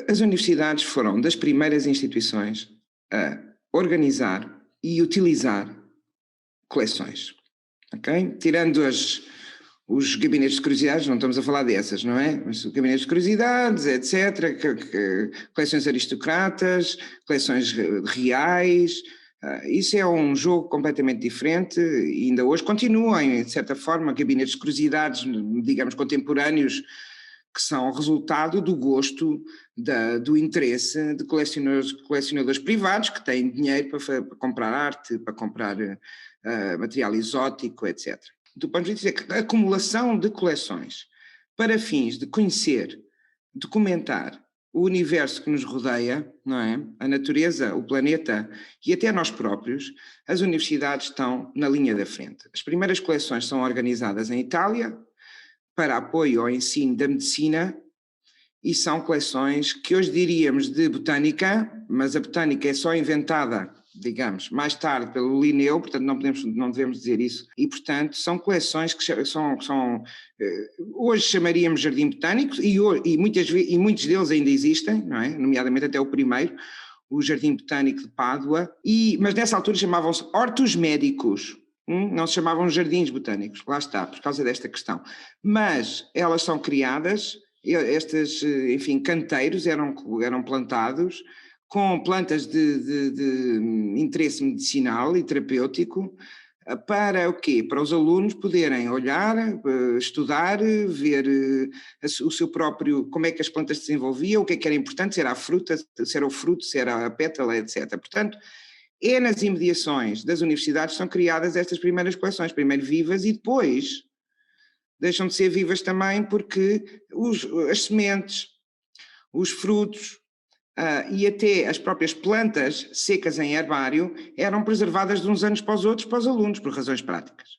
As universidades foram das primeiras instituições a organizar e utilizar coleções, ok? Tirando os gabinetes de curiosidades, não estamos a falar dessas, não é? Mas gabinetes de curiosidades, etc., coleções aristocratas, coleções reais, isso é um jogo completamente diferente e ainda hoje continuam, de certa forma, gabinetes de curiosidades, digamos, contemporâneos, que são resultado do gosto, do interesse de colecionadores privados que têm dinheiro para comprar arte, para comprar material exótico, etc. Do ponto de vista da acumulação de coleções para fins de conhecer, documentar o universo que nos rodeia, não é? A natureza, o planeta e até nós próprios, as universidades estão na linha da frente. As primeiras coleções são organizadas em Itália para apoio ao ensino da medicina e são coleções que hoje diríamos de botânica, mas a botânica é só inventada, digamos, mais tarde pelo Linneu, portanto não devemos dizer isso, e portanto são coleções que hoje chamaríamos jardim botânico e muitos deles ainda existem, não é? Nomeadamente até o primeiro, o Jardim Botânico de Pádua, mas nessa altura chamavam-se hortos médicos, não se chamavam jardins botânicos, lá está, por causa desta questão, mas elas são criadas, estes, enfim, canteiros eram plantados com plantas de interesse medicinal e terapêutico, para o quê? Para os alunos poderem olhar, estudar, ver o seu próprio, como é que as plantas se desenvolviam, o que era importante, se era a fruta, se era o fruto, se era a pétala, etc. Portanto, nas imediações das universidades são criadas estas primeiras coleções, primeiro vivas e depois deixam de ser vivas também porque as sementes, os frutos e até as próprias plantas secas em herbário eram preservadas de uns anos para os outros para os alunos, por razões práticas.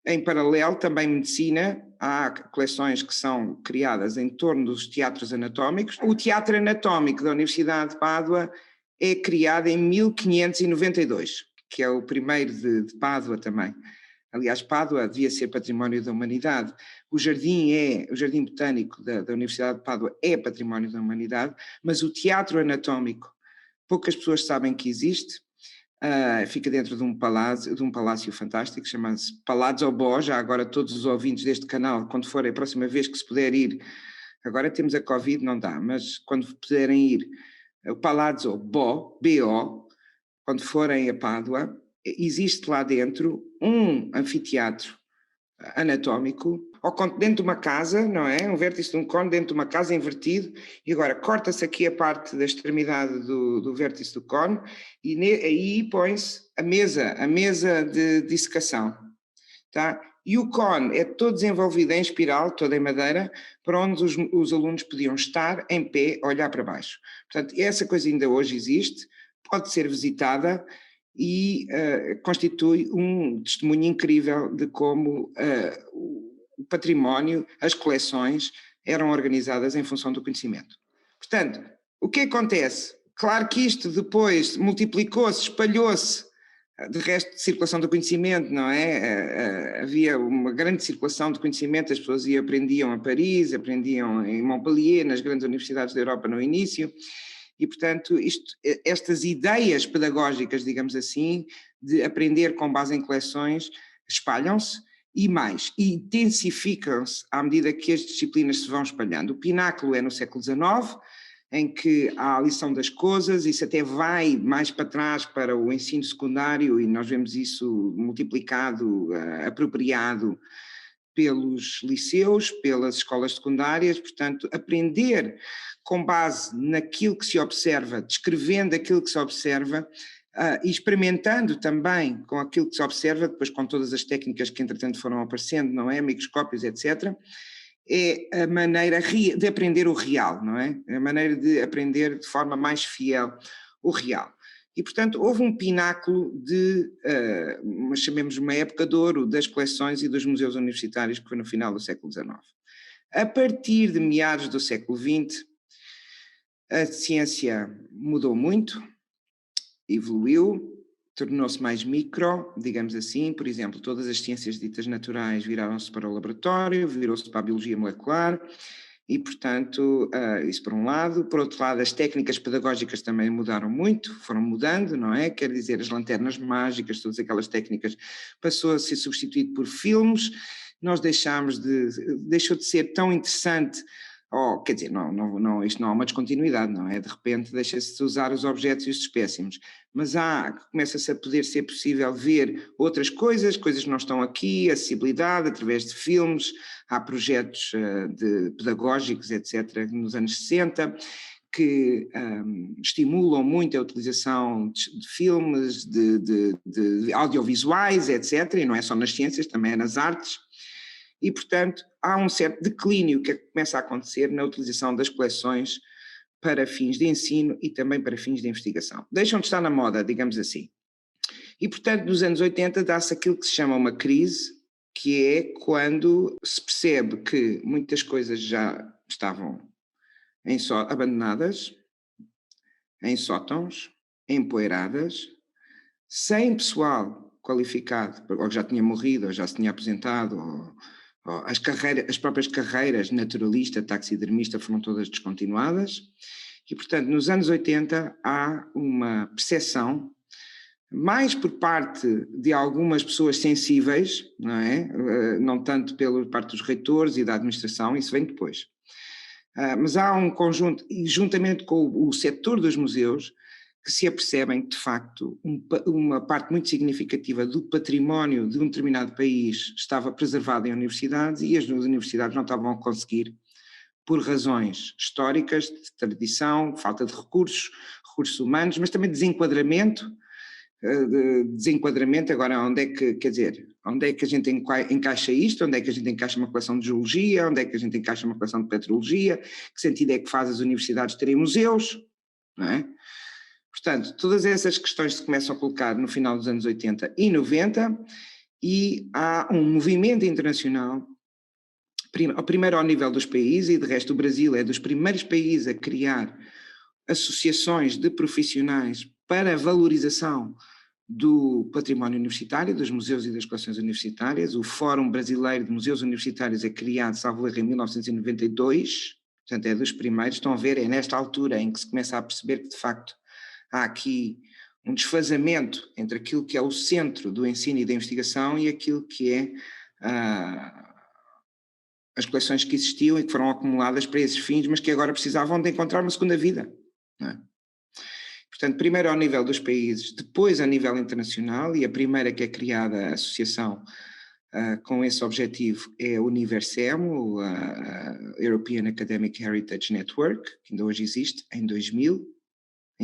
Em paralelo, também medicina, há coleções que são criadas em torno dos teatros anatómicos. O Teatro Anatómico da Universidade de Pádua é criado em 1592, que é o primeiro de Pádua também. Aliás, Pádua devia ser património da humanidade. O jardim botânico da Universidade de Pádua é património da humanidade, mas o teatro anatómico, poucas pessoas sabem que existe, fica dentro de um palácio fantástico, chama-se Palazzo Bo. Já agora todos os ouvintes deste canal, quando forem a próxima vez que se puder ir, agora temos a Covid, não dá, mas quando puderem ir, o Palazzo Bo, B-O, quando forem a Pádua, existe lá dentro um anfiteatro anatómico, dentro de uma casa, não é? Um vértice de um cone dentro de uma casa invertido, e agora corta-se aqui a parte da extremidade do vértice do cone, e aí põe-se a mesa de dissecação, tá? E o cone é todo desenvolvido em espiral, todo em madeira, para onde os alunos podiam estar em pé, olhar para baixo. Portanto, essa coisa ainda hoje existe, pode ser visitada e constitui um testemunho incrível de como o património, as coleções eram organizadas em função do conhecimento. Portanto, o que acontece? Claro que isto depois multiplicou-se, espalhou-se, de resto de circulação do conhecimento, não é? Havia uma grande circulação de conhecimento, as pessoas aprendiam a Paris, aprendiam em Montpellier, nas grandes universidades da Europa no início, e portanto estas ideias pedagógicas, digamos assim, de aprender com base em coleções, espalham-se e intensificam-se à medida que as disciplinas se vão espalhando. O pináculo é no século XIX, em que há a lição das coisas, isso até vai mais para trás para o ensino secundário e nós vemos isso multiplicado, apropriado pelos liceus, pelas escolas secundárias, portanto, aprender com base naquilo que se observa, descrevendo aquilo que se observa, e experimentando também com aquilo que se observa, depois com todas as técnicas que entretanto foram aparecendo, não é? Microscópios, etc., é a maneira de aprender o real, não é? A maneira de aprender de forma mais fiel o real. E, portanto, houve um pináculo chamemos uma época de ouro das coleções e dos museus universitários, que foi no final do século XIX. A partir de meados do século XX, a ciência mudou muito, evoluiu, tornou-se mais micro, digamos assim. Por exemplo, todas as ciências ditas naturais viraram-se para o laboratório, virou-se para a biologia molecular, E, portanto, isso por um lado. Por outro lado, as técnicas pedagógicas também mudaram muito, foram mudando, não é? Quer dizer, as lanternas mágicas, todas aquelas técnicas, passou a ser substituído por filmes, nós deixou de ser tão interessante, quer dizer, isto não há uma descontinuidade, não é? De repente deixa-se de usar os objetos e os espécimes, mas começa-se a poder ser possível ver outras coisas que não estão aqui, acessibilidade através de filmes. Há projetos pedagógicos, etc., nos anos 60, que estimulam muito a utilização de filmes, de audiovisuais, etc., e não é só nas ciências, também é nas artes, e, portanto, há um certo declínio que começa a acontecer na utilização das coleções para fins de ensino e também para fins de investigação. Deixam de estar na moda, digamos assim. E, portanto, nos anos 80 dá-se aquilo que se chama uma crise, que é quando se percebe que muitas coisas já estavam abandonadas, em sótãos, empoeiradas, sem pessoal qualificado, ou já tinha morrido, ou já se tinha aposentado, ou as próprias carreiras naturalista, taxidermista foram todas descontinuadas. E, portanto, nos anos 80 há uma percepção, mais por parte de algumas pessoas sensíveis, não é? Não tanto pela parte dos reitores e da administração, isso vem depois. Mas há um conjunto, e juntamente com o setor dos museus, que se apercebem que, de facto, uma parte muito significativa do património de um determinado país estava preservado em universidades e as universidades não estavam a conseguir, por razões históricas, de tradição, falta de recursos humanos, mas também desenquadramento. Agora onde é que, quer dizer, onde é que a gente encaixa isto, onde é que a gente encaixa uma coleção de geologia, onde é que a gente encaixa uma coleção de petrologia, que sentido é que faz as universidades terem museus, não é? Portanto, todas essas questões se começam a colocar no final dos anos 80 e 90 e há um movimento internacional, primeiro ao nível dos países, e de resto o Brasil é dos primeiros países a criar associações de profissionais para a valorização do património universitário, dos museus e das coleções universitárias. O Fórum Brasileiro de Museus Universitários é criado, salvo erro, em 1992, portanto é dos primeiros. Estão a ver, é nesta altura em que se começa a perceber que, de facto, há aqui um desfazamento entre aquilo que é o centro do ensino e da investigação e aquilo que é as coleções que existiam e que foram acumuladas para esses fins, mas que agora precisavam de encontrar uma segunda vida, não é? Portanto, primeiro ao nível dos países, depois a nível internacional, e a primeira que é criada a associação com esse objetivo é o Universemo, a European Academic Heritage Network, que ainda hoje existe, em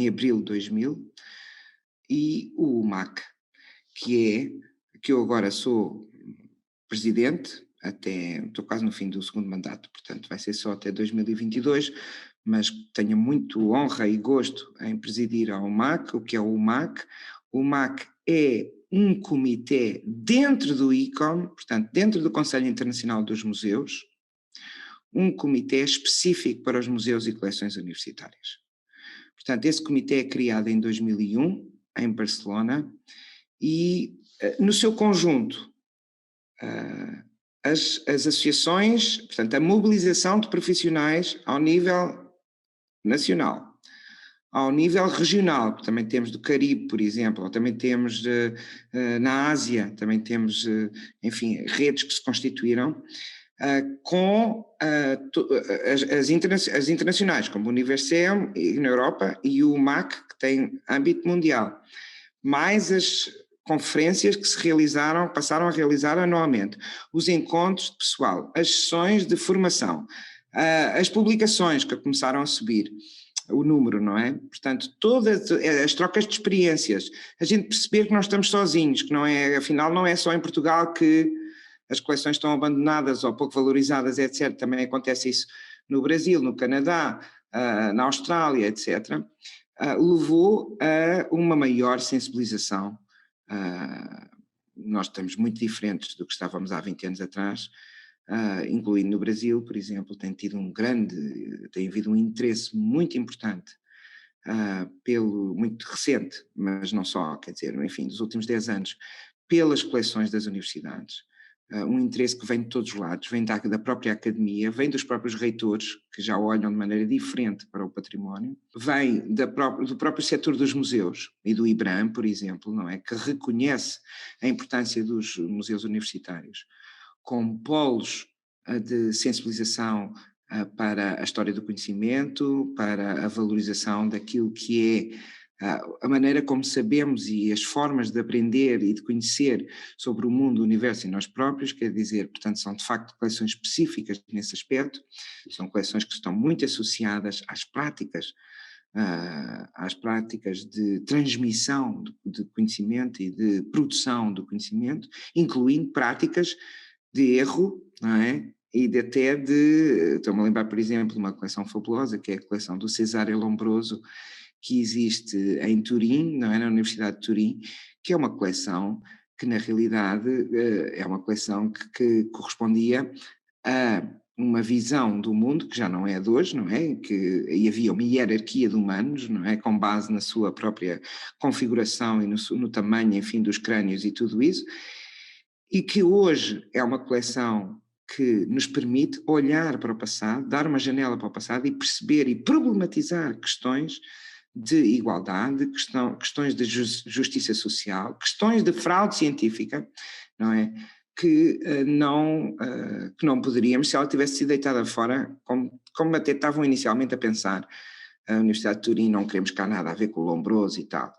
abril de 2000, e o MAC, que eu agora sou presidente, estou quase no fim do segundo mandato, portanto vai ser só até 2022, mas tenho muito honra e gosto em presidir ao MAC. O que é o MAC? O MAC é um comitê dentro do ICOM, portanto dentro do Conselho Internacional dos Museus, um comitê específico para os museus e coleções universitárias. Portanto, esse comitê é criado em 2001, em Barcelona, e no seu conjunto as associações, portanto a mobilização de profissionais ao nível nacional, ao nível regional, também temos do Caribe, por exemplo, ou também temos na Ásia, também temos, enfim, redes que se constituíram, com as internacionais, como o Universem na Europa e o MAC, que tem âmbito mundial, mais as conferências que se realizaram, passaram a realizar anualmente, os encontros de pessoal, as sessões de formação, as publicações que começaram a subir, o número, não é? Portanto, todas as trocas de experiências, a gente perceber que não estamos sozinhos, que afinal não é só em Portugal que as coleções estão abandonadas ou pouco valorizadas, etc. Também acontece isso no Brasil, no Canadá, na Austrália, etc. Levou a uma maior sensibilização. Nós estamos muito diferentes do que estávamos há 20 anos atrás, incluindo no Brasil, por exemplo, tem havido um interesse muito importante, muito recente, mas não só, quer dizer, enfim, dos últimos 10 anos, pelas coleções das universidades, um interesse que vem de todos os lados, vem da própria academia, vem dos próprios reitores, que já olham de maneira diferente para o património, vem do próprio setor dos museus e do IBRAM, por exemplo, não é? Que reconhece a importância dos museus universitários como polos de sensibilização para a história do conhecimento, para a valorização daquilo que é a maneira como sabemos e as formas de aprender e de conhecer sobre o mundo, o universo e nós próprios, quer dizer, portanto, são de facto coleções específicas nesse aspecto, são coleções que estão muito associadas às práticas de transmissão de conhecimento e de produção do conhecimento, incluindo práticas de erro, não é? E estou-me a lembrar, por exemplo, de uma coleção fabulosa, que é a coleção do Cesare Lombroso, que existe em Turim, não é? Na Universidade de Turim, que é uma coleção que, na realidade, é uma coleção que correspondia a uma visão do mundo, que já não é de hoje, não é? E havia uma hierarquia de humanos, não é? Com base na sua própria configuração e no tamanho, enfim, dos crânios e tudo isso, e que hoje é uma coleção que nos permite olhar para o passado, dar uma janela para o passado e perceber e problematizar questões de igualdade, questões de justiça social, questões de fraude científica, não é? Que não poderíamos, se ela tivesse sido deitada fora, como até estavam inicialmente a pensar, a Universidade de Turim, não queremos cá nada a ver com o Lombroso e tal.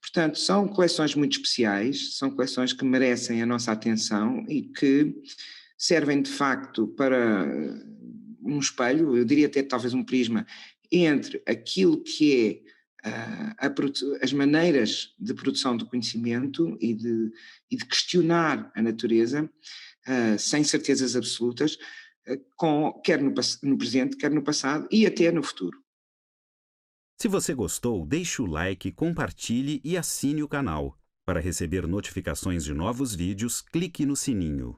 Portanto, são coleções muito especiais, são coleções que merecem a nossa atenção e que servem de facto para um espelho, eu diria até talvez um prisma, entre aquilo que é as maneiras de produção do conhecimento e de questionar a natureza sem certezas absolutas, quer no presente, quer no passado e até no futuro. Se você gostou, deixe o like, compartilhe e assine o canal. Para receber notificações de novos vídeos, clique no sininho.